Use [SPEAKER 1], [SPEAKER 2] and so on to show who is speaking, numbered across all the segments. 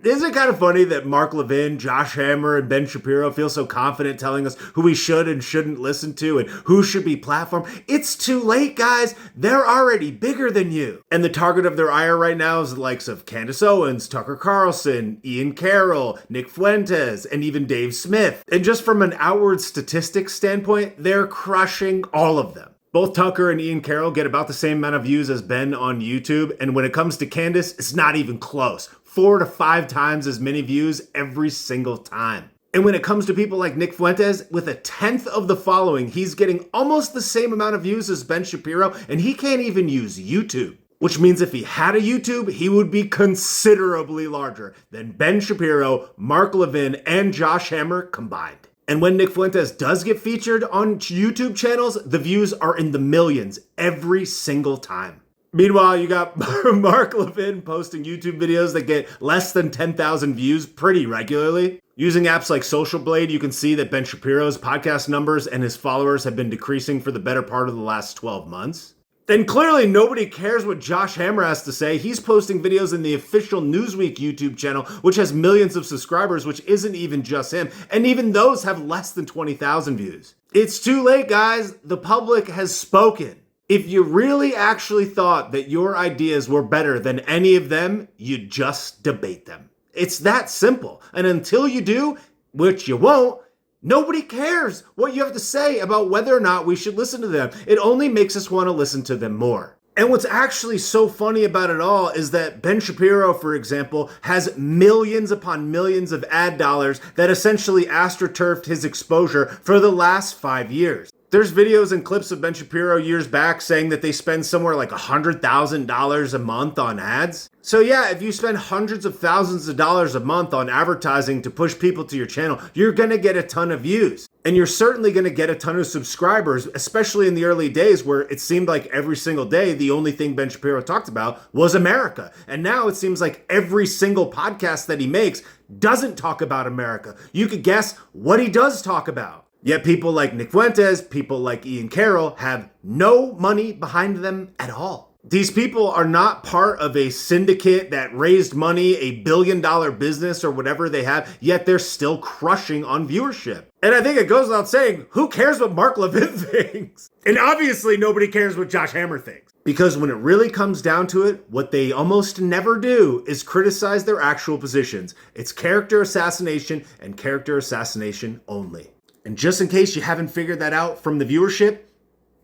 [SPEAKER 1] Isn't it kind of funny that Mark Levin, Josh Hammer, and Ben Shapiro feel so confident telling us who we should and shouldn't listen to and who should be platformed? It's too late, guys. They're already bigger than you. And the target of their ire right now is the likes of Candace Owens, Tucker Carlson, Ian Carroll, Nick Fuentes, and even Dave Smith. And just from an outward statistics standpoint, they're crushing all of them. Both Tucker and Ian Carroll get about the same amount of views as Ben on YouTube, and when it comes to Candace, it's not even close. 4 to 5 times as many views every single time. And when it comes to people like Nick Fuentes, with 1/10 of the following, he's getting almost the same amount of views as Ben Shapiro, and he can't even use YouTube. Which means if he had a YouTube, he would be considerably larger than Ben Shapiro, Mark Levin, and Josh Hammer combined. And when Nick Fuentes does get featured on YouTube channels, the views are in the millions every single time. Meanwhile, you got Mark Levin posting YouTube videos that get less than 10,000 views pretty regularly. Using apps like Social Blade, you can see that Ben Shapiro's podcast numbers and his followers have been decreasing for the better part of the last 12 months. Then clearly nobody cares what Josh Hammer has to say. He's posting videos in the official Newsweek YouTube channel, which has millions of subscribers, which isn't even just him. And even those have less than 20,000 views. It's too late, guys. The public has spoken. If you really actually thought that your ideas were better than any of them, you'd just debate them. It's that simple. And until you do, which you won't, nobody cares what you have to say about whether or not we should listen to them. It only makes us want to listen to them more. And what's actually so funny about it all is that Ben Shapiro, for example, has millions upon millions of ad dollars that essentially astroturfed his exposure for the last 5 years. There's videos and clips of Ben Shapiro years back saying that they spend somewhere like $100,000 a month on ads. So yeah, if you spend hundreds of thousands of dollars a month on advertising to push people to your channel, you're gonna get a ton of views. And you're certainly gonna get a ton of subscribers, especially in the early days where it seemed like every single day, the only thing Ben Shapiro talked about was America. And now it seems like every single podcast that he makes doesn't talk about America. You could guess what he does talk about. Yet people like Nick Fuentes, people like Ian Carroll have no money behind them at all. These people are not part of a syndicate that raised money, $1 billion business or whatever they have, yet they're still crushing on viewership. And I think it goes without saying, who cares what Mark Levin thinks? And obviously nobody cares what Josh Hammer thinks. Because when it really comes down to it, what they almost never do is criticize their actual positions. It's character assassination and character assassination only. And just in case you haven't figured that out from the viewership,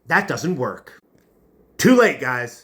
[SPEAKER 1] that doesn't work. Too late, guys.